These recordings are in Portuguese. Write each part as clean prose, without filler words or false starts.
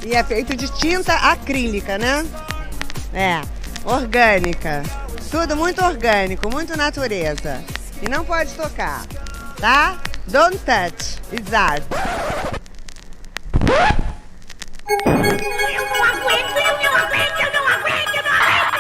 E é feito de tinta acrílica, né? É, orgânica. Tudo muito orgânico, muito natureza. E não pode tocar, tá? Don't touch, it's art. Eu não aguento, eu não aguento, eu não aguento, eu não aguento!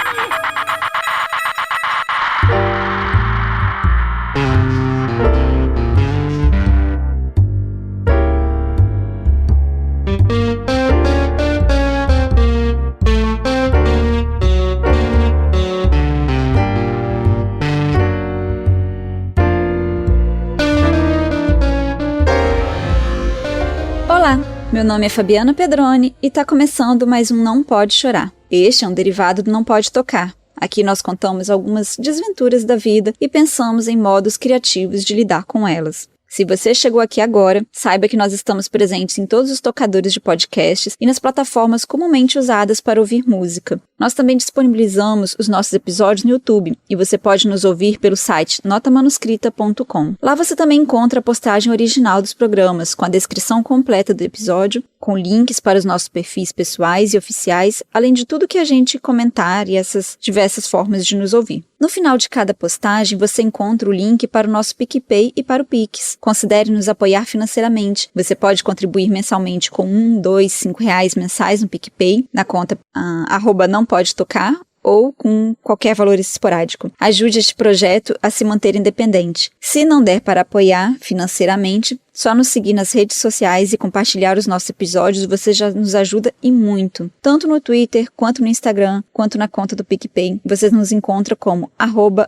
Olá, meu nome é Fabiana Pedroni e está começando mais um Não Pode Chorar. Este é um derivado do Não Pode Tocar. Aqui nós contamos algumas desventuras da vida e pensamos em modos criativos de lidar com elas. Se você chegou aqui agora, saiba que nós estamos presentes em todos os tocadores de podcasts e nas plataformas comumente usadas para ouvir música. Nós também disponibilizamos os nossos episódios no YouTube e você pode nos ouvir pelo site notamanuscrita.com. Lá você também encontra a postagem original dos programas, com a descrição completa do episódio, com links para os nossos perfis pessoais e oficiais, além de tudo que a gente comentar e essas diversas formas de nos ouvir. No final de cada postagem, você encontra o link para o nosso PicPay e para o Pix. Considere nos apoiar financeiramente. Você pode contribuir mensalmente com R$1, R$2, R$5 mensais no PicPay, na conta @nãopodetocar, ou com qualquer valor esporádico. Ajude este projeto a se manter independente. Se não der para apoiar financeiramente, só nos seguir nas redes sociais e compartilhar os nossos episódios, você já nos ajuda e muito. Tanto no Twitter, quanto no Instagram, quanto na conta do PicPay, você nos encontra como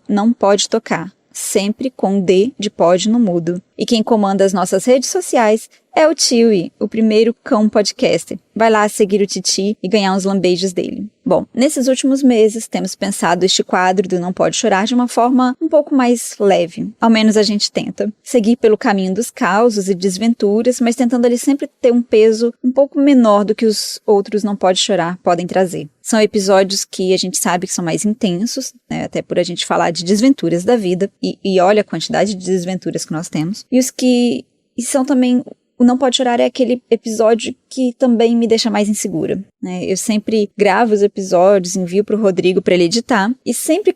@nãopodetocar, sempre com D de pod no mudo. E quem comanda as nossas redes sociais é o Tiwi, o primeiro cão podcaster. Vai lá seguir o Titi e ganhar uns lambejos dele. Bom, nesses últimos meses temos pensado este quadro do Não Pode Chorar de uma forma um pouco mais leve. Ao menos a gente tenta. Seguir pelo caminho dos causos e desventuras, mas tentando ali sempre ter um peso um pouco menor do que os outros Não Pode Chorar podem trazer. São episódios que a gente sabe que são mais intensos, né, até por a gente falar de desventuras da vida, e olha a quantidade de desventuras que nós temos. E os que são também... O Não Pode Chorar é aquele episódio que também me deixa mais insegura, né? Eu sempre gravo os episódios, envio para o Rodrigo para ele editar e sempre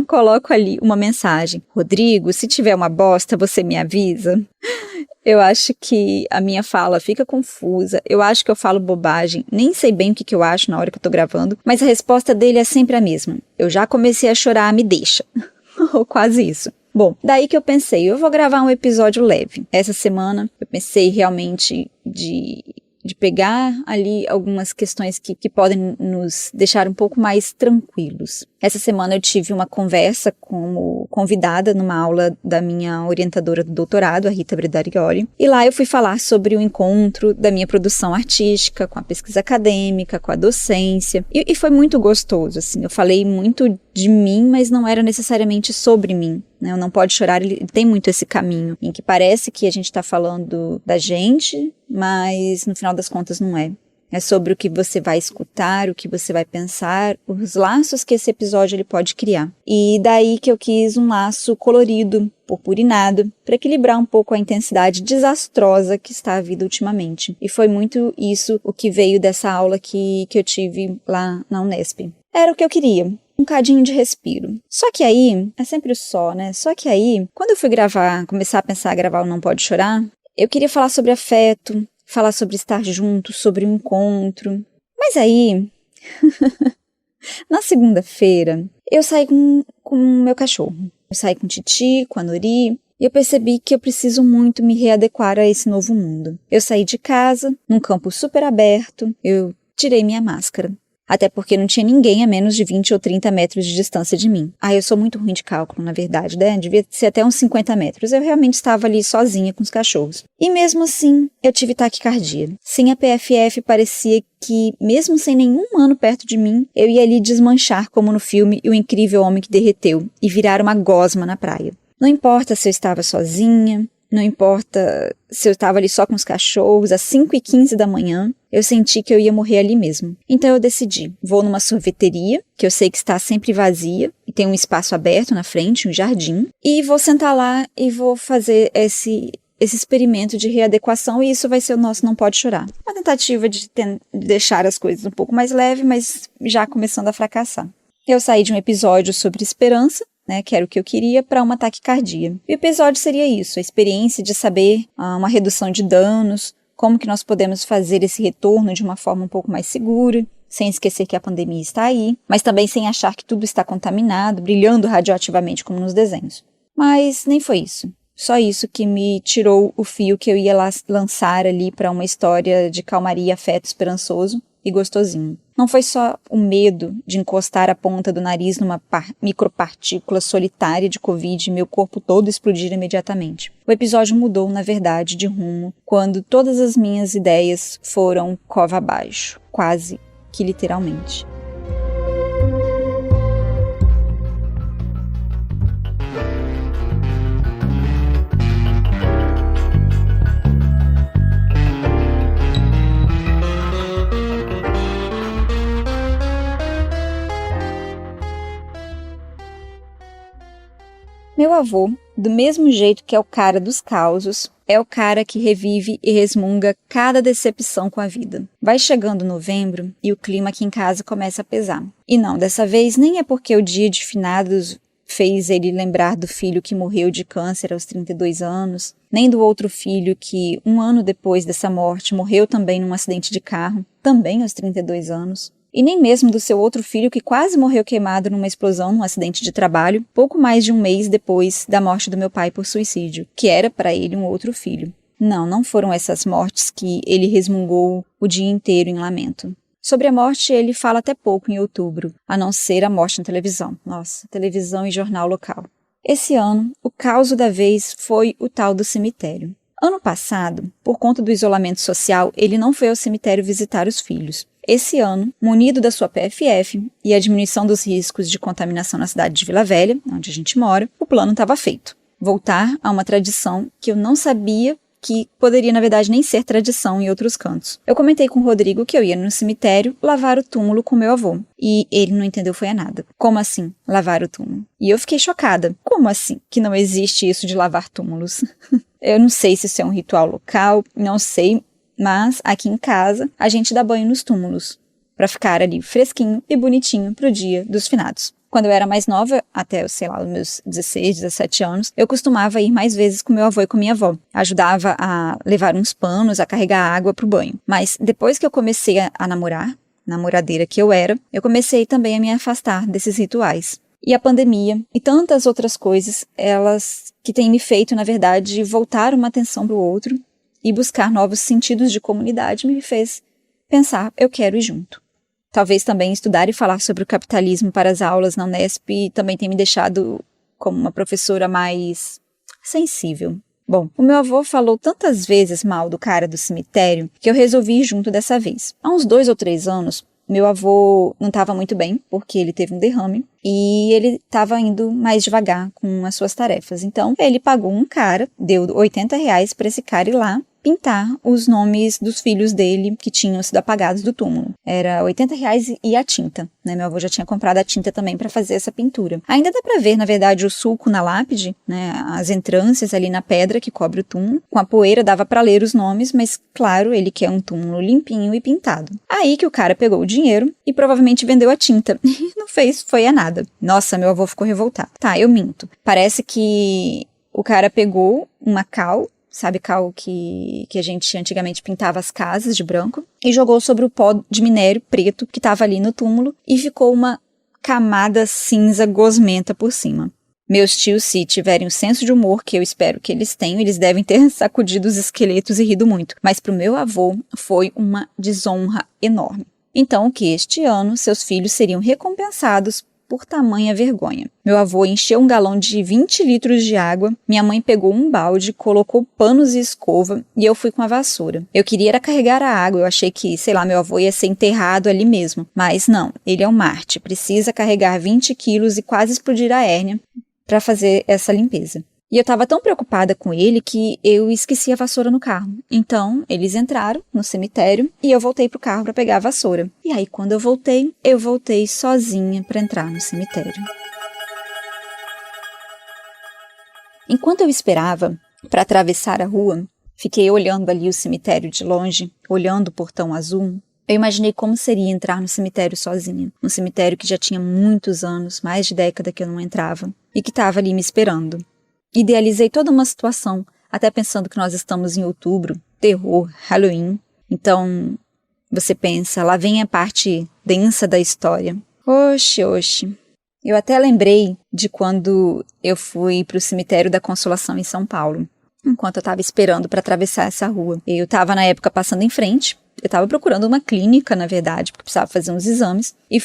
coloco ali uma mensagem. Rodrigo, se tiver uma bosta, você me avisa? Eu acho que a minha fala fica confusa, eu acho que eu falo bobagem, nem sei bem o que eu acho na hora que eu tô gravando, mas a resposta dele é sempre a mesma. Eu já comecei a chorar, me deixa. Ou quase isso. Bom, daí que eu pensei, eu vou gravar um episódio leve. Essa semana eu pensei realmente de pegar ali algumas questões que podem nos deixar um pouco mais tranquilos. Essa semana eu tive uma conversa como convidada numa aula da minha orientadora do doutorado, a Rita Bredarioli, e lá eu fui falar sobre o encontro da minha produção artística com a pesquisa acadêmica, com a docência, e foi muito gostoso, assim, eu falei muito de mim, mas não era necessariamente sobre mim, né? O Não Pode Chorar, ele tem muito esse caminho, em que parece que a gente está falando da gente, mas no final das contas não é. É sobre o que você vai escutar, o que você vai pensar, os laços que esse episódio ele pode criar. E daí que eu quis um laço colorido, purpurinado, para equilibrar um pouco a intensidade desastrosa que está a vida ultimamente. E foi muito isso o que veio dessa aula que eu tive lá na Unesp. Era o que eu queria. Um cadinho de respiro. Só que aí, é sempre o só, né? Só que aí, quando eu fui começar a pensar a gravar o Não Pode Chorar, eu queria falar sobre afeto, falar sobre estar junto, sobre um encontro. Mas aí, na segunda-feira, eu saí com o meu cachorro. Eu saí com o Titi, com a Nori, e eu percebi que eu preciso muito me readequar a esse novo mundo. Eu saí de casa, num campo super aberto, eu tirei minha máscara. Até porque não tinha ninguém a menos de 20 ou 30 metros de distância de mim. Eu sou muito ruim de cálculo, na verdade, né? Devia ser até uns 50 metros. Eu realmente estava ali sozinha com os cachorros. E mesmo assim, eu tive taquicardia. Sem a PFF, parecia que, mesmo sem nenhum humano perto de mim, eu ia ali desmanchar como no filme O Incrível Homem que Derreteu e virar uma gosma na praia. Não importa se eu estava sozinha, não importa se eu estava ali só com os cachorros, às 5h15 da manhã, eu senti que eu ia morrer ali mesmo. Então eu decidi, vou numa sorveteria, que eu sei que está sempre vazia, e tem um espaço aberto na frente, um jardim, e vou sentar lá e vou fazer esse esse experimento de readequação e isso vai ser o nosso Não Pode Chorar. Uma tentativa de deixar as coisas um pouco mais leve, mas já começando a fracassar. Eu saí de um episódio sobre esperança, né, que era o que eu queria, para uma taquicardia. E o episódio seria isso, a experiência de saber uma redução de danos, como que nós podemos fazer esse retorno de uma forma um pouco mais segura, sem esquecer que a pandemia está aí, mas também sem achar que tudo está contaminado, brilhando radioativamente como nos desenhos. Mas nem foi isso. Só isso que me tirou o fio que eu ia lançar ali para uma história de calmaria, afeto esperançoso e gostosinho. Não foi só o medo de encostar a ponta do nariz numa micropartícula solitária de Covid e meu corpo todo explodir imediatamente. O episódio mudou, na verdade, de rumo quando todas as minhas ideias foram cova abaixo, quase que literalmente. Meu avô, do mesmo jeito que é o cara dos causos, é o cara que revive e resmunga cada decepção com a vida. Vai chegando novembro e o clima aqui em casa começa a pesar. E não, dessa vez nem é porque o dia de finados fez ele lembrar do filho que morreu de câncer aos 32 anos, nem do outro filho que, um ano depois dessa morte, morreu também num acidente de carro, também aos 32 anos. E nem mesmo do seu outro filho que quase morreu queimado numa explosão num acidente de trabalho, pouco mais de um mês depois da morte do meu pai por suicídio, que era para ele um outro filho. Não foram essas mortes que ele resmungou o dia inteiro em lamento. Sobre a morte ele fala até pouco em outubro, a não ser a morte na televisão. Nossa, televisão e jornal local. Esse ano, o caos da vez foi o tal do cemitério. Ano passado, por conta do isolamento social, ele não foi ao cemitério visitar os filhos. Esse ano, munido da sua PFF e a diminuição dos riscos de contaminação na cidade de Vila Velha, onde a gente mora, o plano estava feito. Voltar a uma tradição que eu não sabia que poderia, na verdade, nem ser tradição em outros cantos. Eu comentei com o Rodrigo que eu ia no cemitério lavar o túmulo com meu avô. E ele não entendeu foi a nada. Como assim, lavar o túmulo? E eu fiquei chocada. Como assim que não existe isso de lavar túmulos? Eu não sei se isso é um ritual local, não sei, mas aqui em casa a gente dá banho nos túmulos para ficar ali fresquinho e bonitinho pro dia dos finados. Quando eu era mais nova, até, sei lá, os meus 16, 17 anos, eu costumava ir mais vezes com meu avô e com minha avó. Ajudava a levar uns panos, a carregar água pro banho. Mas depois que eu comecei a namorar, namoradeira que eu era, eu comecei também a me afastar desses rituais. E a pandemia e tantas outras coisas, elas que têm me feito, na verdade, voltar uma atenção pro outro e buscar novos sentidos de comunidade me fez pensar, eu quero ir junto. Talvez também estudar e falar sobre o capitalismo para as aulas na Unesp também tenha me deixado como uma professora mais sensível. Bom, o meu avô falou tantas vezes mal do cara do cemitério que eu resolvi ir junto dessa vez. Há uns 2 ou 3 anos, meu avô não estava muito bem, porque ele teve um derrame, e ele estava indo mais devagar com as suas tarefas. Então, ele pagou um cara, deu R$80 para esse cara ir lá pintar os nomes dos filhos dele que tinham sido apagados do túmulo. Era R$80 e a tinta, né? Meu avô já tinha comprado a tinta também para fazer essa pintura. Ainda dá para ver, na verdade, o sulco na lápide, né? As entrâncias ali na pedra que cobre o túmulo. Com a poeira dava para ler os nomes, mas claro, ele quer um túmulo limpinho e pintado. Aí que o cara pegou o dinheiro e provavelmente vendeu a tinta. Não foi a nada. Nossa, meu avô ficou revoltado. Tá, eu minto. Parece que o cara pegou uma cal, sabe, cal que a gente antigamente pintava as casas de branco, e jogou sobre o pó de minério preto que estava ali no túmulo e ficou uma camada cinza gosmenta por cima. Meus tios, se tiverem o senso de humor que eu espero que eles tenham, eles devem ter sacudido os esqueletos e rido muito. Mas pro meu avô foi uma desonra enorme. Então, que este ano seus filhos seriam recompensados por tamanha vergonha. Meu avô encheu um galão de 20 litros de água, minha mãe pegou um balde, colocou panos e escova e eu fui com a vassoura. Eu queria era carregar a água, eu achei que, sei lá, meu avô ia ser enterrado ali mesmo. Mas não, ele é um Marte, precisa carregar 20 quilos e quase explodir a hérnia para fazer essa limpeza. E eu estava tão preocupada com ele que eu esqueci a vassoura no carro. Então, eles entraram no cemitério e eu voltei pro carro para pegar a vassoura. E aí, quando eu voltei sozinha para entrar no cemitério. Enquanto eu esperava, para atravessar a rua, fiquei olhando ali o cemitério de longe, olhando o portão azul. Eu imaginei como seria entrar no cemitério sozinha, um cemitério que já tinha muitos anos, mais de década que eu não entrava, e que estava ali me esperando. Idealizei toda uma situação, até pensando que nós estamos em outubro, terror, Halloween. Então, você pensa, lá vem a parte densa da história. Oxe. Eu até lembrei de quando eu fui para o cemitério da Consolação em São Paulo, enquanto eu estava esperando para atravessar essa rua. Eu estava, na época, passando em frente. Eu estava procurando uma clínica, na verdade, porque precisava fazer uns exames. E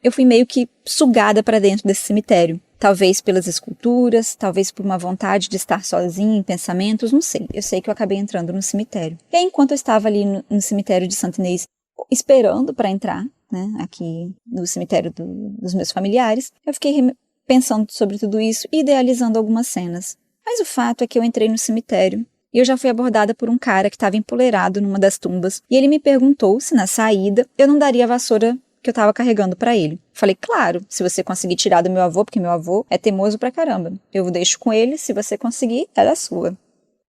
eu fui meio que sugada para dentro desse cemitério. Talvez pelas esculturas, talvez por uma vontade de estar sozinha em pensamentos, não sei. Eu sei que eu acabei entrando no cemitério. E aí, enquanto eu estava ali no cemitério de Santa Inês, esperando para entrar, né, aqui no cemitério dos meus familiares, eu fiquei pensando sobre tudo isso e idealizando algumas cenas. Mas o fato é que eu entrei no cemitério e eu já fui abordada por um cara que estava empoleirado numa das tumbas e ele me perguntou se na saída eu não daria a vassoura que eu estava carregando para ele. Falei, claro, se você conseguir tirar do meu avô, porque meu avô é teimoso pra caramba. Eu deixo com ele, se você conseguir, é da sua.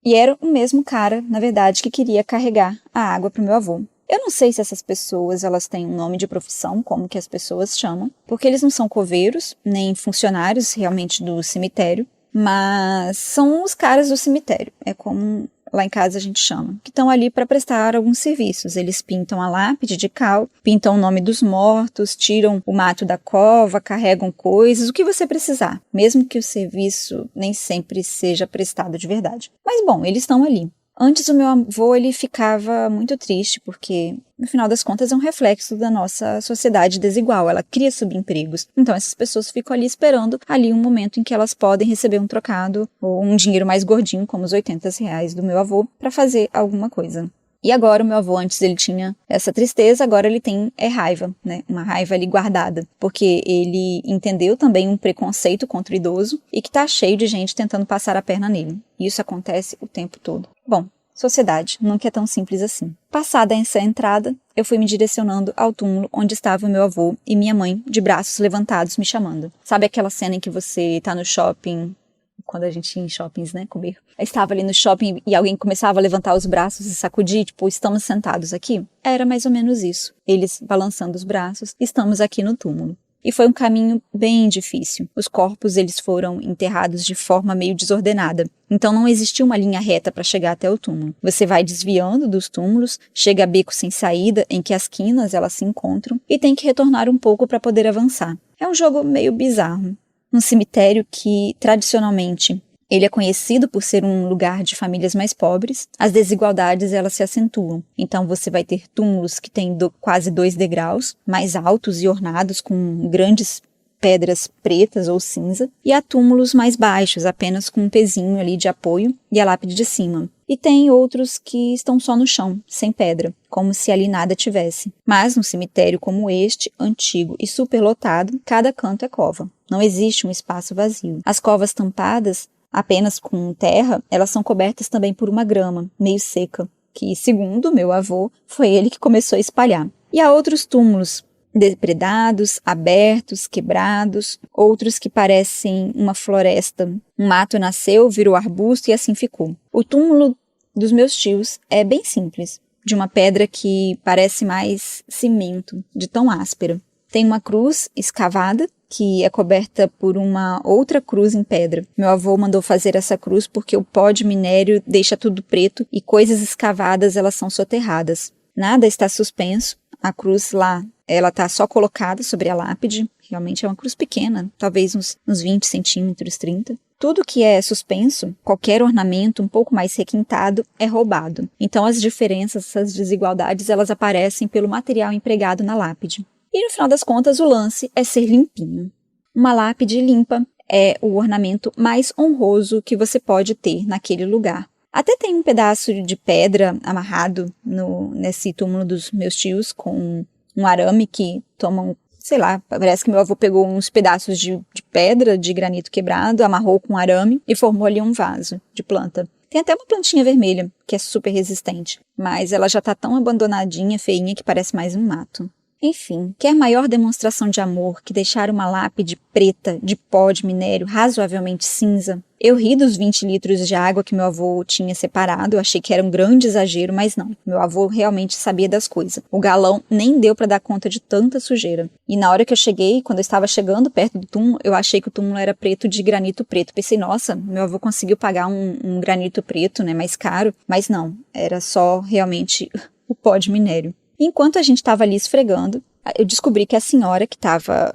E era o mesmo cara, na verdade, que queria carregar a água pro meu avô. Eu não sei se essas pessoas elas têm um nome de profissão, como que as pessoas chamam, porque eles não são coveiros, nem funcionários realmente do cemitério, mas são os caras do cemitério, é como lá em casa a gente chama, que estão ali para prestar alguns serviços. Eles pintam a lápide de cal, pintam o nome dos mortos, tiram o mato da cova, carregam coisas, o que você precisar, mesmo que o serviço nem sempre seja prestado de verdade. Mas bom, eles estão ali. Antes o meu avô ele ficava muito triste porque, no final das contas, é um reflexo da nossa sociedade desigual. Ela cria subempregos. Então essas pessoas ficam ali esperando ali um momento em que elas podem receber um trocado ou um dinheiro mais gordinho, como os R$ 80 do meu avô, para fazer alguma coisa. E agora o meu avô, antes ele tinha essa tristeza, agora ele tem raiva, né? Uma raiva ali guardada, porque ele entendeu também um preconceito contra o idoso e que tá cheio de gente tentando passar a perna nele. E isso acontece o tempo todo. Bom, sociedade, nunca é tão simples assim. Passada essa entrada, eu fui me direcionando ao túmulo onde estava o meu avô e minha mãe, de braços levantados, me chamando. Sabe aquela cena em que você tá no shopping, quando a gente ia em shoppings, né, comer? Eu estava ali no shopping e alguém começava a levantar os braços e sacudir, tipo, estamos sentados aqui? Era mais ou menos isso. Eles balançando os braços, estamos aqui no túmulo. E foi um caminho bem difícil. Os corpos, eles foram enterrados de forma meio desordenada. Então não existia uma linha reta para chegar até o túmulo. Você vai desviando dos túmulos, chega a beco sem saída, em que as quinas elas se encontram, e tem que retornar um pouco para poder avançar. É um jogo meio bizarro. Um cemitério que, tradicionalmente, ele é conhecido por ser um lugar de famílias mais pobres. As desigualdades elas se acentuam. Então você vai ter túmulos que têm quase 2 degraus, mais altos e ornados com grandes pedras pretas ou cinza, e há túmulos mais baixos, apenas com um pezinho ali de apoio e a lápide de cima. E tem outros que estão só no chão, sem pedra, como se ali nada tivesse. Mas num cemitério como este, antigo e superlotado, cada canto é cova. Não existe um espaço vazio. As covas tampadas apenas com terra, elas são cobertas também por uma grama, meio seca, que, segundo meu avô, foi ele que começou a espalhar. E há outros túmulos, depredados, abertos, quebrados, outros que parecem uma floresta. Um mato nasceu, virou arbusto e assim ficou. O túmulo dos meus tios é bem simples, de uma pedra que parece mais cimento, de tão áspera. Tem uma cruz escavada, que é coberta por uma outra cruz em pedra. Meu avô mandou fazer essa cruz porque o pó de minério deixa tudo preto e coisas escavadas elas são soterradas. Nada está suspenso, a cruz lá ela está só colocada sobre a lápide, realmente é uma cruz pequena, talvez uns 20 centímetros, 30. Tudo que é suspenso, qualquer ornamento um pouco mais requintado, é roubado. Então as diferenças, essas desigualdades, elas aparecem pelo material empregado na lápide. E no final das contas o lance é ser limpinho. Uma lápide limpa é o ornamento mais honroso que você pode ter naquele lugar. Até tem um pedaço de pedra amarrado nesse túmulo dos meus tios com um arame que tomam, sei lá, parece que meu avô pegou uns pedaços de pedra, de granito quebrado, amarrou com arame e formou ali um vaso de planta. Tem até uma plantinha vermelha, que é super resistente, mas ela já tá tão abandonadinha, feinha, que parece mais um mato. Enfim, quer maior demonstração de amor que deixar uma lápide preta de pó de minério razoavelmente cinza? Eu ri dos 20 litros de água que meu avô tinha separado, eu achei que era um grande exagero, mas não. Meu avô realmente sabia das coisas. O galão nem deu para dar conta de tanta sujeira. E na hora que eu cheguei, quando eu estava chegando perto do túmulo, eu achei que o túmulo era preto de granito preto. Pensei, nossa, meu avô conseguiu pagar um granito preto, né, mais caro. Mas não, era só realmente o pó de minério. Enquanto a gente estava ali esfregando, eu descobri que a senhora que estava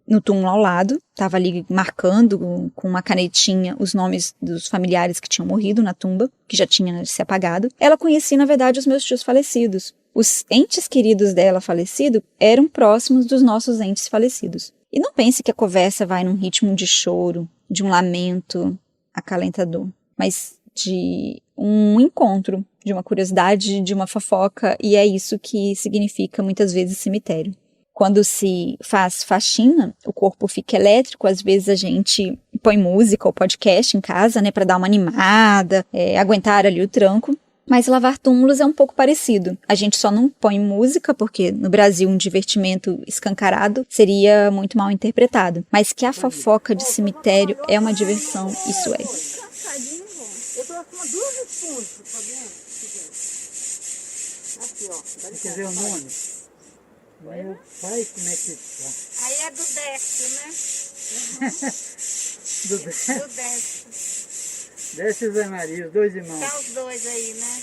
no túmulo ao lado, estava ali marcando com uma canetinha os nomes dos familiares que tinham morrido na tumba, que já tinha se apagado. Ela conhecia, na verdade, os meus tios falecidos. Os entes queridos dela falecidos eram próximos dos nossos entes falecidos. E não pense que a conversa vai num ritmo de choro, de um lamento acalentador, mas de um encontro, de uma curiosidade, de uma fofoca, e é isso que significa muitas vezes cemitério. Quando se faz faxina, o corpo fica elétrico, às vezes a gente põe música ou podcast em casa, né, para dar uma animada, aguentar ali o tranco. Mas lavar túmulos é um pouco parecido. A gente só não põe música, porque no Brasil um divertimento escancarado seria muito mal interpretado. Mas que a fofoca de cemitério é uma diversão, isso é. Eu trouxe uma duas esponjas, tá vendo? Aqui, ó. Você quer ver o nome? Meu pai, como é que tá? Aí é do Décio, né? Do Do Décio. Décio e Zé Maria, os dois irmãos. Tá os dois aí, né?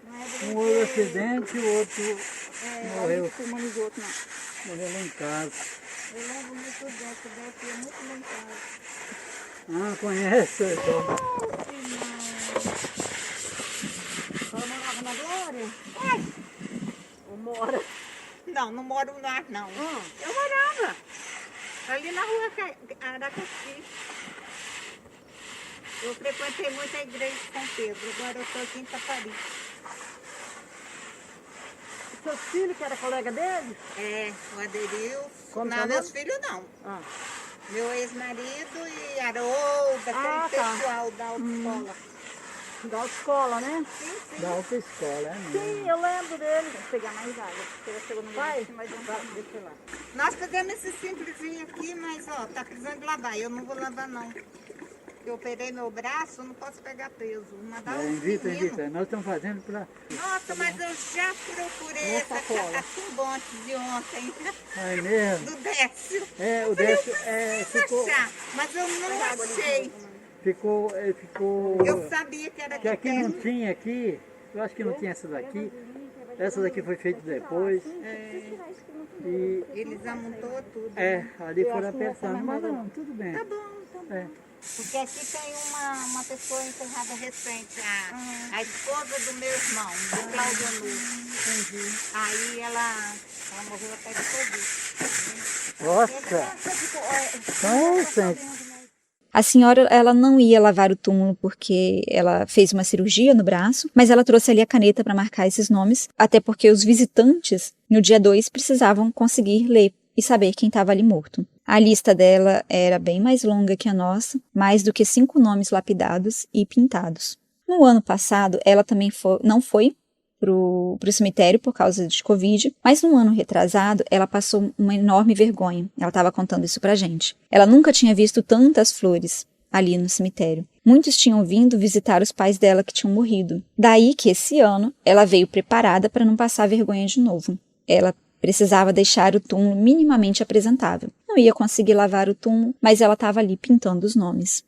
Não é do Um houve acidente e o outro morreu. Não os outros, não. Morreu lá em casa. Eu lembro muito do Décio. O Décio é muito lá em casa. Ah, conhece? Ela morava na Glória? Ai! Eu moro. Não, não moro lá, não. Eu morava ali na rua Aracati. Eu frequentei muito a igreja de São Pedro. Agora eu estou aqui em Tapari. Seus filhos, que era colega dele? É, o Aderilson. Como que é Não, o meus nome? filhos não. Ah. Meu ex-marido e Haroldo, aquele tá. pessoal da autoescola. Da autoescola, né? Da autoescola, é mesmo. Sim, eu lembro dele. Vou pegar mais água, porque ela chegou no Vai, lugar, mas vai, deixa lá. nós pegamos esse simplesinho aqui, mas ó, tá precisando de lavar. Eu não vou lavar não. Eu operei meu braço, não posso pegar peso. Mandar um Invita, menino. invita. Nós estamos fazendo para... Nossa, mas eu já procurei essa cacatuba antes de ontem. É mesmo? Do Décio. É, o Décio ficou... Achar, mas eu não achei. Ficou... Eu sabia que era Que aqui não perto. tinha aqui. Eu acho que não tinha essa daqui. Essa daqui foi feita depois. E... Eles amontou tudo. ali foram apertando. Mas não, tudo bem. Tá bom, tá bom. É. Porque aqui tem uma pessoa enterrada recente, a esposa do meu irmão, do Cláudio Nunes. Aí ela morreu até de Covid. Nossa! A senhora, ela não ia lavar o túmulo porque ela fez uma cirurgia no braço, mas ela trouxe ali a caneta para marcar esses nomes, até porque os visitantes, no dia 2, precisavam conseguir ler e saber quem estava ali morto. A lista dela era bem mais longa que a nossa, mais do que 5 nomes lapidados e pintados. No ano passado, ela também não foi pro cemitério por causa de Covid, mas no ano retrasado, ela passou uma enorme vergonha. Ela estava contando isso pra gente. Ela nunca tinha visto tantas flores ali no cemitério. Muitos tinham vindo visitar os pais dela que tinham morrido. Daí que esse ano, ela veio preparada para não passar vergonha de novo. Ela precisava deixar o túmulo minimamente apresentável. Não ia conseguir lavar o túmulo, mas ela estava ali pintando os nomes.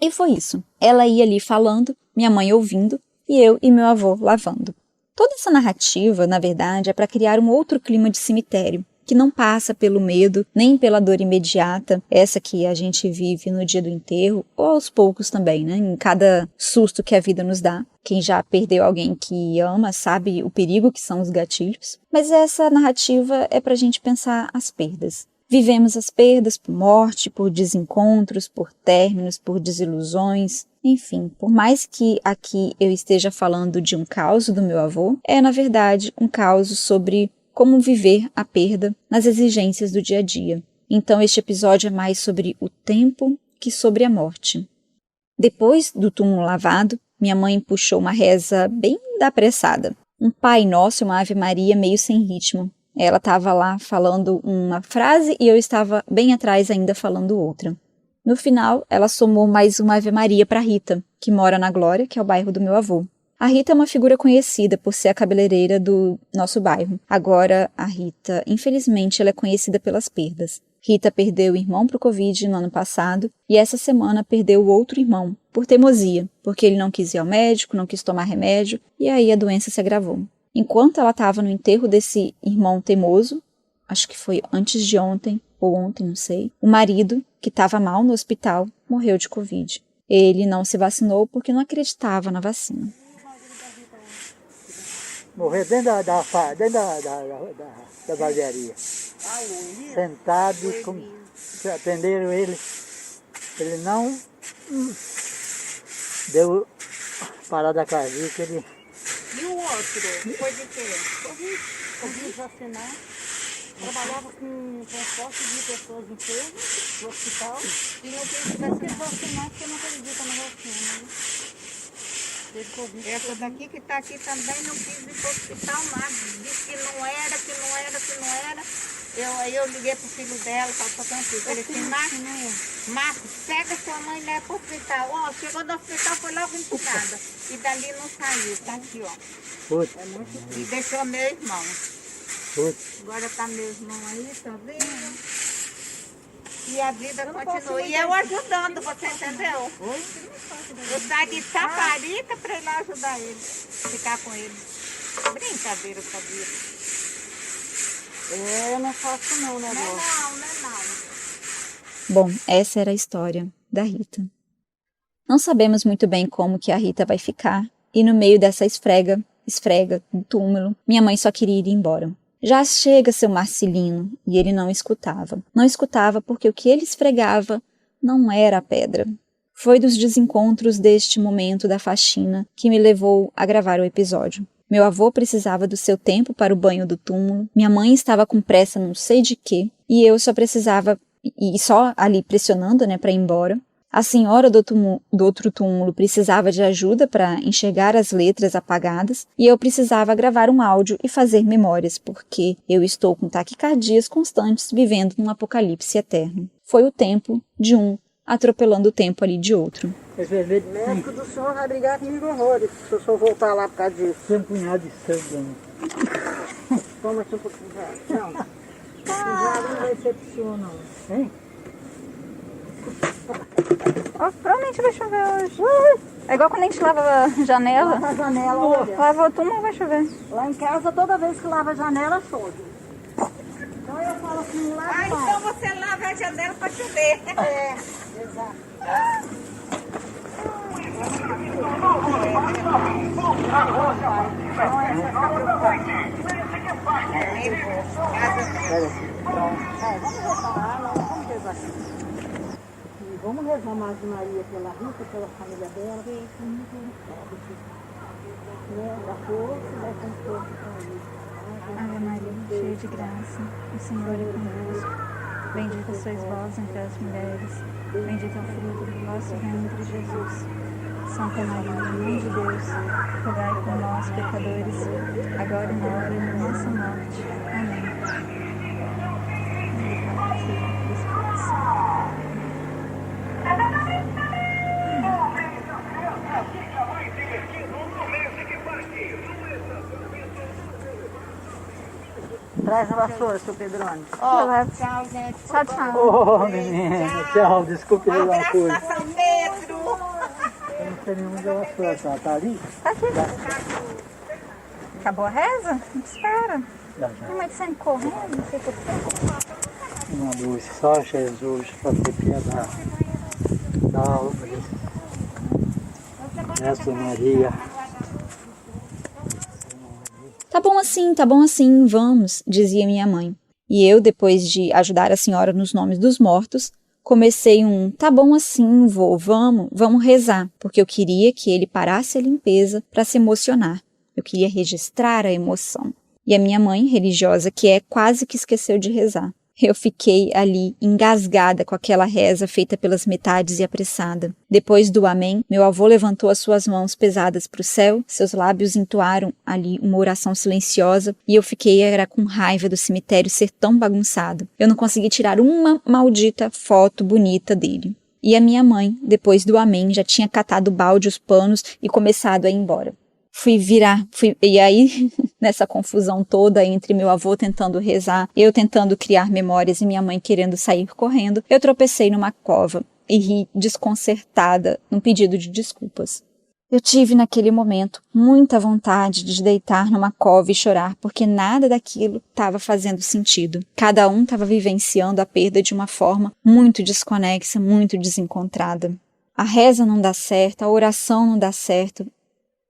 E foi isso. Ela ia ali falando, minha mãe ouvindo, e eu e meu avô lavando. Toda essa narrativa, na verdade, é para criar um outro clima de cemitério, que não passa pelo medo, nem pela dor imediata, essa que a gente vive no dia do enterro, ou aos poucos também, né? Em cada susto que a vida nos dá. Quem já perdeu alguém que ama sabe o perigo que são os gatilhos. Mas essa narrativa é para a gente pensar as perdas. Vivemos as perdas por morte, por desencontros, por términos, por desilusões. Enfim, por mais que aqui eu esteja falando de um caos do meu avô, é na verdade um caos sobre como viver a perda nas exigências do dia a dia. Então este episódio é mais sobre o tempo que sobre a morte. Depois do túmulo lavado, minha mãe puxou uma reza bem da apressada. Um Pai Nosso e uma Ave Maria meio sem ritmo. Ela estava lá falando uma frase e eu estava bem atrás ainda falando outra. No final, ela somou mais uma Ave Maria para Rita, que mora na Glória, que é o bairro do meu avô. A Rita é uma figura conhecida por ser a cabeleireira do nosso bairro. Agora, a Rita, infelizmente, ela é conhecida pelas perdas. Rita perdeu o irmão para o Covid no ano passado e essa semana perdeu o outro irmão, por teimosia, porque ele não quis ir ao médico, não quis tomar remédio e aí a doença se agravou. Enquanto ela estava no enterro desse irmão teimoso, acho que foi antes de ontem, ou ontem, não sei, o marido, que estava mal no hospital, morreu de Covid. Ele não se vacinou porque não acreditava na vacina. Morreu dentro da barbearia. Sentado, atenderam ele. Ele não deu parada cardíaca. Ele... E o outro? Foi de quê? Covid vacinar. Trabalhava com transporte de pessoas enfermas no hospital. E não quis Vacinar porque não acredita na vacina, né? Essa daqui que está aqui também não quis ir para o hospital nada. Disse que não era. Aí eu liguei pro filho dela, para tranquilo. Ele disse, Marcos, pega sua mãe e leva pro hospital. Ó, chegou no hospital, foi logo entubada. E dali não saiu, tá aqui, ó. Putz. E deixou meu irmão. Putz. Agora tá meu irmão aí, tá vendo? E a vida continua. E eu ajudando, você entendeu? Eu saio de Taparica para ir lá ajudar ele, ficar com ele. Brincadeira com a vida. Não é fácil não, né, Não. Bom, essa era a história da Rita. Não sabemos muito bem como que a Rita vai ficar, e no meio dessa esfrega no túmulo, minha mãe só queria ir embora. Já chega, seu Marcelino, e ele não escutava. Não escutava porque o que ele esfregava não era a pedra. Foi dos desencontros deste momento da faxina que me levou a gravar o episódio. Meu avô precisava do seu tempo para o banho do túmulo, minha mãe estava com pressa não sei de quê, e eu só precisava, e só ali pressionando, né, para ir embora. A senhora do outro túmulo precisava de ajuda para enxergar as letras apagadas, e eu precisava gravar um áudio e fazer memórias, porque eu estou com taquicardias constantes vivendo num apocalipse eterno. Foi o tempo de um atropelando o tempo ali de outro. O médico do senhor vai brigar comigo horrores se o senhor voltar lá por causa disso. Tem um punhado de sangue, né? Toma aqui um pouquinho já. Não. Já não recepciona, não. Hein? Provavelmente vai chover hoje. É igual quando a gente lava a janela. Lava a janela, olha. Lava o túmulo, vai chover. Lá em casa, toda vez que lava a janela, chove. Então eu falo assim, lá Então você lava a janela para chover. exato. Vamos rezar mais de Maria pela Rita, pela família dela. Da força, da conforto com a Ave Maria, cheia de graça, o Senhor é convosco. Bendita sois vós entre as mulheres, bendito é o fruto do vosso ventre, Jesus. Santa Maria, Mãe de Deus, rogai por nós, pecadores, agora e na hora de nossa morte. Amém. Traz a vassoura, seu Pedrone. Tchau, gente. Tchau. Ô, menina, tchau, desculpe Um uma abraço coisa. pra São Pedro. Eu não sei nenhuma da vassoura, tá ali? Tá aqui. Acabou a reza? Espera. Já. Tem mais de 100 correndo, não sei por quê. Uma luz, só Jesus para ter piedade da alma Essa Maria. Tá bom assim, vamos, dizia minha mãe. E eu, depois de ajudar a senhora nos nomes dos mortos, comecei tá bom assim, vô, vamos rezar, porque eu queria que ele parasse a limpeza para se emocionar. Eu queria registrar a emoção. E a minha mãe, religiosa que é, quase que esqueceu de rezar. Eu fiquei ali engasgada com aquela reza feita pelas metades e apressada. Depois do amém, meu avô levantou as suas mãos pesadas para o céu, seus lábios entoaram ali uma oração silenciosa e eu fiquei era com raiva do cemitério ser tão bagunçado. Eu não consegui tirar uma maldita foto bonita dele. E a minha mãe, depois do amém, já tinha catado o balde, os panos e começado a ir embora. E aí, nessa confusão toda entre meu avô tentando rezar, eu tentando criar memórias e minha mãe querendo sair correndo, eu tropecei numa cova e ri desconcertada num pedido de desculpas. Eu tive naquele momento muita vontade de deitar numa cova e chorar, porque nada daquilo estava fazendo sentido. Cada um estava vivenciando a perda de uma forma muito desconexa, muito desencontrada. A reza não dá certo, a oração não dá certo,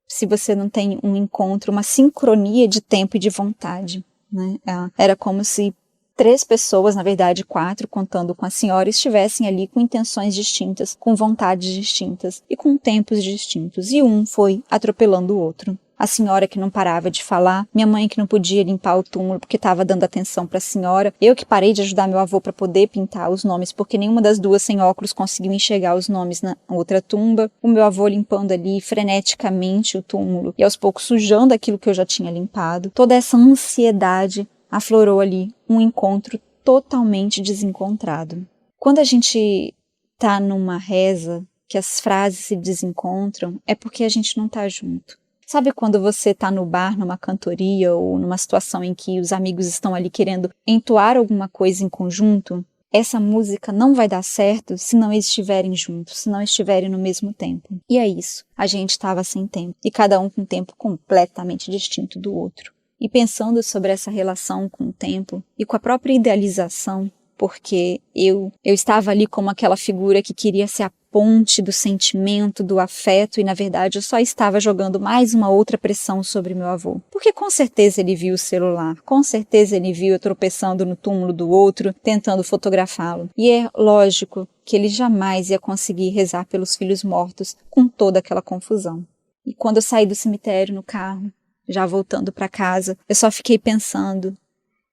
se você não tem um encontro, uma sincronia de tempo e de vontade, né? Era como se 3 pessoas, na verdade 4, contando com a senhora, estivessem ali com intenções distintas, com vontades distintas e com tempos distintos, e um foi atropelando o outro. A senhora que não parava de falar, minha mãe que não podia limpar o túmulo porque estava dando atenção para a senhora, eu que parei de ajudar meu avô para poder pintar os nomes porque nenhuma das duas sem óculos conseguiu enxergar os nomes na outra tumba, o meu avô limpando ali freneticamente o túmulo e aos poucos sujando aquilo que eu já tinha limpado. Toda essa ansiedade aflorou ali um encontro totalmente desencontrado. Quando a gente está numa reza que as frases se desencontram, é porque a gente não está junto. Sabe quando você está no bar, numa cantoria ou numa situação em que os amigos estão ali querendo entoar alguma coisa em conjunto? Essa música não vai dar certo se não eles estiverem juntos, se não estiverem no mesmo tempo. E é isso, a gente estava sem tempo, e cada um com um tempo completamente distinto do outro. E pensando sobre essa relação com o tempo e com a própria idealização, porque eu estava ali como aquela figura que queria ser a ponte do sentimento, do afeto, e na verdade eu só estava jogando mais uma outra pressão sobre meu avô. Porque com certeza ele viu o celular, com certeza ele viu eu tropeçando no túmulo do outro, tentando fotografá-lo. E é lógico que ele jamais ia conseguir rezar pelos filhos mortos com toda aquela confusão. E quando eu saí do cemitério no carro, já voltando para casa, eu só fiquei pensando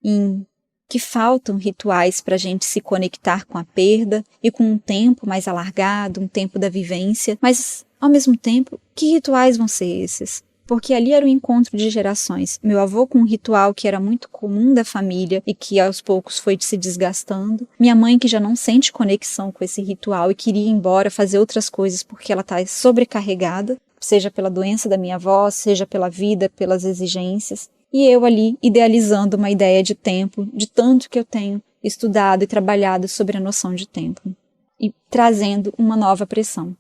em que faltam rituais para a gente se conectar com a perda e com um tempo mais alargado, um tempo da vivência, mas, ao mesmo tempo, que rituais vão ser esses? Porque ali era um encontro de gerações. Meu avô com um ritual que era muito comum da família e que aos poucos foi se desgastando. Minha mãe que já não sente conexão com esse ritual e queria ir embora fazer outras coisas porque ela está sobrecarregada, seja pela doença da minha avó, seja pela vida, pelas exigências. E eu ali idealizando uma ideia de tempo, de tanto que eu tenho estudado e trabalhado sobre a noção de tempo. E trazendo uma nova pressão.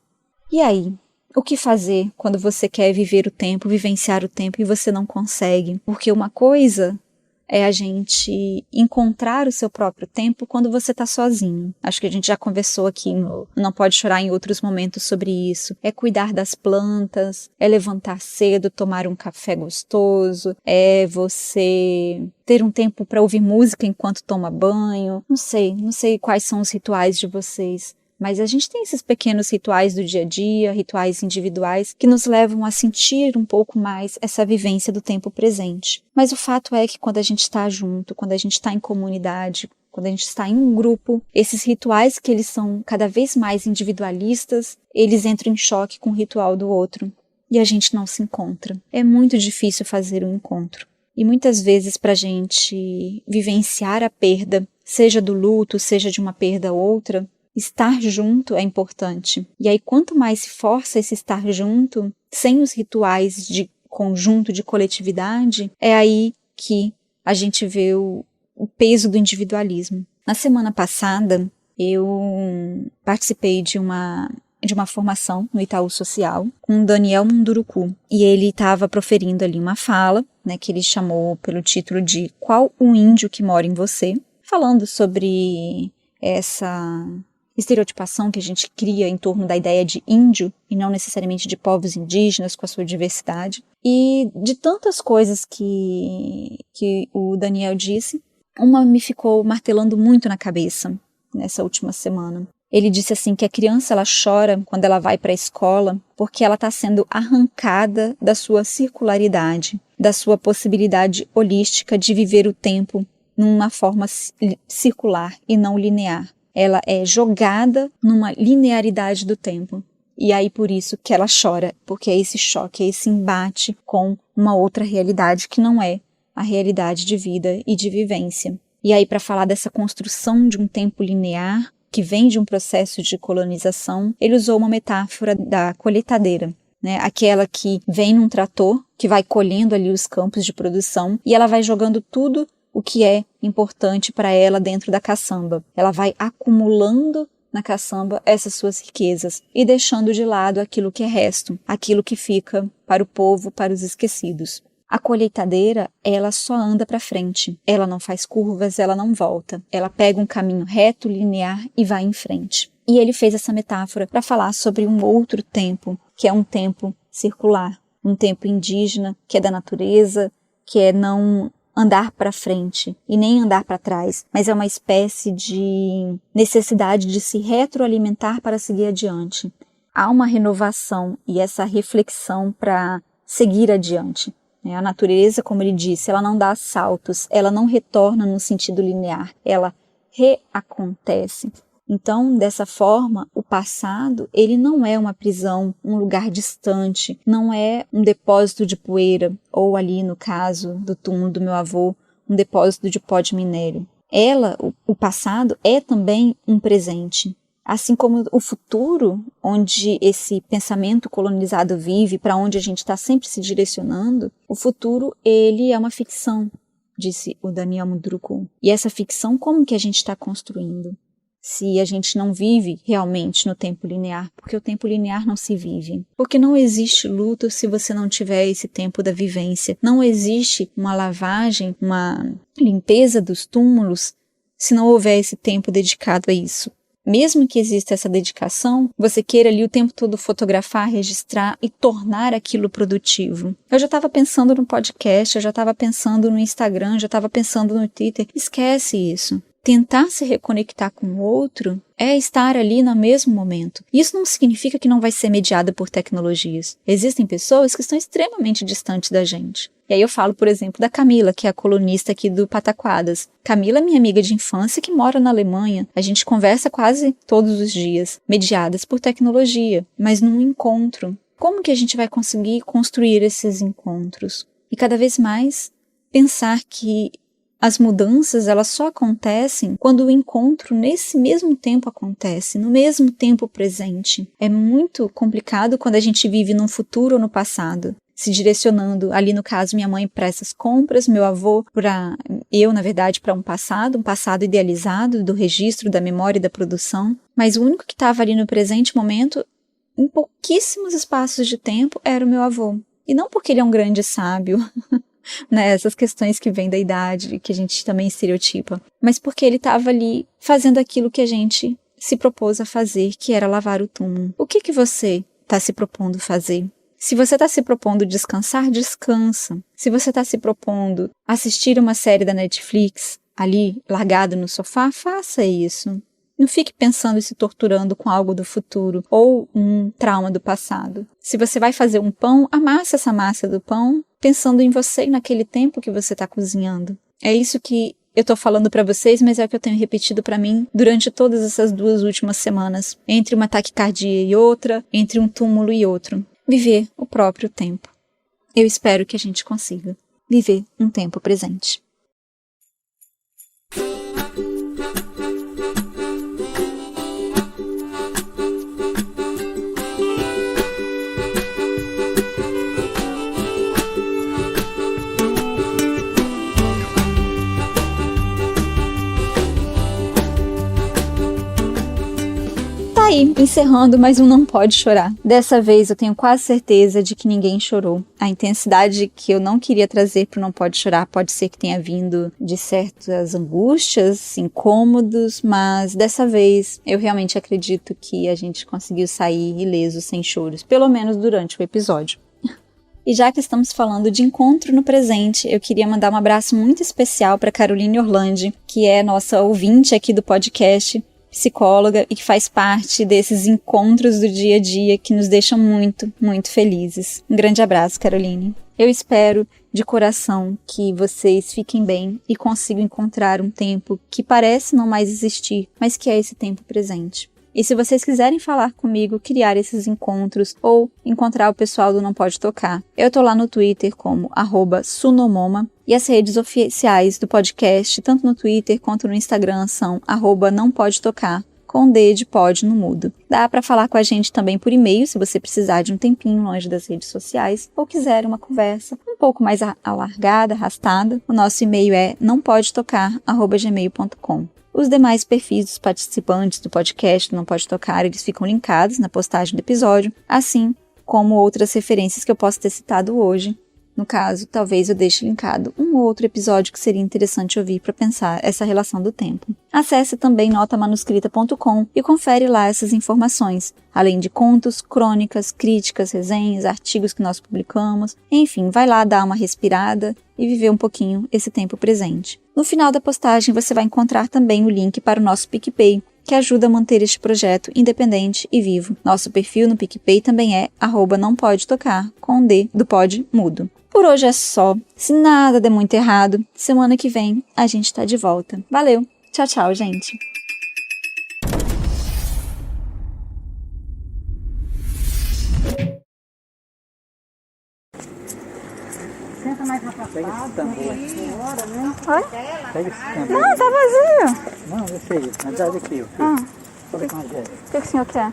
E aí, o que fazer quando você quer viver o tempo, vivenciar o tempo e você não consegue? Porque uma coisa é a gente encontrar o seu próprio tempo quando você está sozinho. Acho que a gente já conversou aqui no Não Pode Chorar em outros momentos sobre isso. É cuidar das plantas, é levantar cedo, tomar um café gostoso, é você ter um tempo para ouvir música enquanto toma banho. Não sei quais são os rituais de vocês. Mas a gente tem esses pequenos rituais do dia a dia, rituais individuais, que nos levam a sentir um pouco mais essa vivência do tempo presente. Mas o fato é que quando a gente está junto, quando a gente está em comunidade, quando a gente está em um grupo, esses rituais que eles são cada vez mais individualistas, eles entram em choque com o ritual do outro. E a gente não se encontra. É muito difícil fazer um encontro. E muitas vezes para a gente vivenciar a perda, seja do luto, seja de uma perda ou outra, estar junto é importante. E aí, quanto mais se força esse estar junto, sem os rituais de conjunto, de coletividade, é aí que a gente vê o peso do individualismo. Na semana passada, eu participei de uma formação no Itaú Social com o Daniel Munduruku. E ele estava proferindo ali uma fala, né, que ele chamou pelo título de Qual o Índio que Mora em Você? Falando sobre essa estereotipação que a gente cria em torno da ideia de índio e não necessariamente de povos indígenas com a sua diversidade. E de tantas coisas que o Daniel disse, uma me ficou martelando muito na cabeça nessa última semana. Ele disse assim que a criança ela chora quando ela vai para a escola porque ela está sendo arrancada da sua circularidade, da sua possibilidade holística de viver o tempo numa forma circular e não linear. Ela é jogada numa linearidade do tempo. E aí por isso que ela chora, porque é esse choque, é esse embate com uma outra realidade que não é a realidade de vida e de vivência. E aí para falar dessa construção de um tempo linear, que vem de um processo de colonização, ele usou uma metáfora da colheitadeira, né? Aquela que vem num trator, que vai colhendo ali os campos de produção e ela vai jogando tudo o que é importante para ela dentro da caçamba. Ela vai acumulando na caçamba essas suas riquezas e deixando de lado aquilo que é resto, aquilo que fica para o povo, para os esquecidos. A colheitadeira, ela só anda para frente, ela não faz curvas, ela não volta, ela pega um caminho reto, linear e vai em frente. E ele fez essa metáfora para falar sobre um outro tempo, que é um tempo circular, um tempo indígena, que é da natureza, que é não andar para frente e nem andar para trás, mas é uma espécie de necessidade de se retroalimentar para seguir adiante. Há uma renovação e essa reflexão para seguir adiante. A natureza, como ele disse, ela não dá saltos, ela não retorna no sentido linear, ela reacontece. Então, dessa forma, o passado, ele não é uma prisão, um lugar distante, não é um depósito de poeira, ou ali no caso do túmulo do meu avô, um depósito de pó de minério. O passado, é também um presente. Assim como o futuro, onde esse pensamento colonizado vive, para onde a gente está sempre se direcionando, o futuro, ele é uma ficção, disse o Daniel Mundruku. E essa ficção, como que a gente está construindo? Se a gente não vive realmente no tempo linear, porque o tempo linear não se vive. Porque não existe luto se você não tiver esse tempo da vivência. Não existe uma lavagem, uma limpeza dos túmulos, se não houver esse tempo dedicado a isso. Mesmo que exista essa dedicação, você queira ali o tempo todo fotografar, registrar e tornar aquilo produtivo. Eu já estava pensando no podcast, eu já estava pensando no Instagram, já estava pensando no Twitter. Esquece isso. Tentar se reconectar com o outro é estar ali no mesmo momento. Isso não significa que não vai ser mediado por tecnologias. Existem pessoas que estão extremamente distantes da gente. E aí eu falo, por exemplo, da Camila, que é a colunista aqui do Pataquadas. Camila é minha amiga de infância que mora na Alemanha. A gente conversa quase todos os dias, mediadas por tecnologia, mas num encontro. Como que a gente vai conseguir construir esses encontros? E cada vez mais pensar que as mudanças, elas só acontecem quando o encontro nesse mesmo tempo acontece, no mesmo tempo presente. É muito complicado quando a gente vive num futuro ou no passado, se direcionando, ali no caso minha mãe para essas compras, meu avô na verdade, para um passado idealizado do registro, da memória e da produção. Mas o único que estava ali no presente momento, em pouquíssimos espaços de tempo, era o meu avô. E não porque ele é um grande sábio, né, essas questões que vêm da idade, que a gente também estereotipa, mas porque ele estava ali fazendo aquilo que a gente se propôs a fazer, que era lavar o túmulo. O que você está se propondo fazer? Se você está se propondo descansar, descansa. Se você está se propondo assistir uma série da Netflix, ali, largado no sofá, faça isso. Não fique pensando e se torturando com algo do futuro ou um trauma do passado. Se você vai fazer um pão, amasse essa massa do pão pensando em você e naquele tempo que você está cozinhando. É isso que eu estou falando para vocês, mas é o que eu tenho repetido para mim durante todas essas 2 últimas semanas. Entre uma taquicardia e outra, entre um túmulo e outro. Viver o próprio tempo. Eu espero que a gente consiga viver um tempo presente. Aí, encerrando mais um Não Pode Chorar. Dessa vez eu tenho quase certeza de que ninguém chorou. A intensidade que eu não queria trazer para o Não Pode Chorar pode ser que tenha vindo de certas angústias, incômodos, mas dessa vez eu realmente acredito que a gente conseguiu sair ileso, sem choros, pelo menos durante o episódio. E já que estamos falando de encontro no presente, eu queria mandar um abraço muito especial para Caroline Orlandi, que é nossa ouvinte aqui do podcast, psicóloga e que faz parte desses encontros do dia a dia que nos deixam muito, muito felizes. Um grande abraço, Caroline. Eu espero de coração que vocês fiquem bem e consigam encontrar um tempo que parece não mais existir, mas que é esse tempo presente. E se vocês quiserem falar comigo, criar esses encontros ou encontrar o pessoal do Não Pode Tocar, eu tô lá no Twitter como @sunomoma e as redes oficiais do podcast, tanto no Twitter quanto no Instagram, são @nãopodetocar, com D de pod no mudo. Dá para falar com a gente também por e-mail, se você precisar de um tempinho longe das redes sociais ou quiser uma conversa um pouco mais alargada, arrastada. O nosso e-mail é nampodetocar@gmail.com. Os demais perfis dos participantes do podcast do Não Pode Tocar, eles ficam linkados na postagem do episódio, assim como outras referências que eu posso ter citado hoje. No caso, talvez eu deixe linkado um ou outro episódio que seria interessante ouvir para pensar essa relação do tempo. Acesse também notamanuscrita.com e confere lá essas informações, além de contos, crônicas, críticas, resenhas, artigos que nós publicamos. Enfim, vai lá dar uma respirada e viver um pouquinho esse tempo presente. No final da postagem você vai encontrar também o link para o nosso PicPay, que ajuda a manter este projeto independente e vivo. Nosso perfil no PicPay também é @nãopodetocar, com D do pod mudo. Por hoje é só. Se nada der muito errado, semana que vem a gente tá de volta. Valeu! Tchau, tchau, gente! Senta mais afastado. Pega esse tambor. Agora, né? Pega esse tambor. Não, tá vazio! Não, eu sei. Mas dá aqui, ó. Olha como é. O que o senhor quer?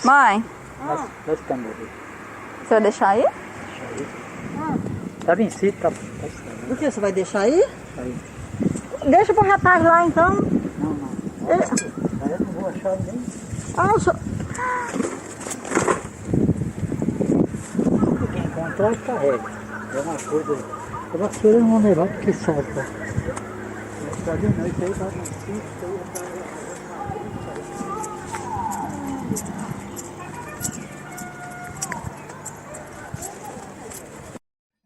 Mãe, Dá esse tambor aí. você vai deixar aí? Tá vencido, tá. O que você vai deixar aí? Aí. Deixa pro rapaz lá então. Não. Aí eu não vou achar nem. Ah, o senhor... Quem encontrar, carrega. É uma coisa. A vassoura não vou levar porque solta. Tá de noite aí, tá vencido.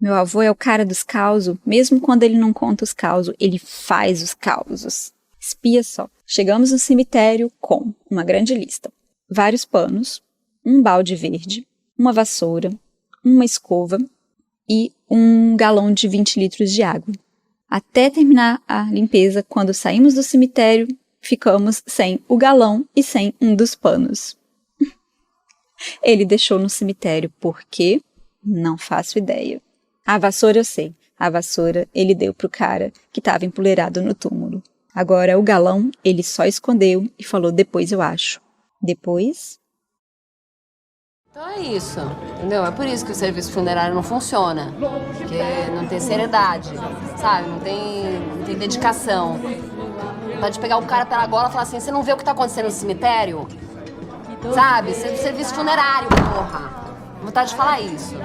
Meu avô é o cara dos causos, mesmo quando ele não conta os causos, ele faz os causos. Espia só. Chegamos no cemitério com uma grande lista. Vários panos, um balde verde, uma vassoura, uma escova e um galão de 20 litros de água. Até terminar a limpeza, quando saímos do cemitério, ficamos sem o galão e sem um dos panos. Ele deixou no cemitério por quê? Não faço ideia. A vassoura eu sei. A vassoura ele deu pro cara que estava empoleirado no túmulo. Agora o galão ele só escondeu e falou depois eu acho. Depois? Então é isso, entendeu? É por isso que o serviço funerário não funciona. Porque não tem seriedade, sabe? Não tem dedicação. Pode pegar o cara pela gola e falar assim, você não vê o que tá acontecendo no cemitério? Sabe? Serviço funerário, porra. Vontade de falar isso.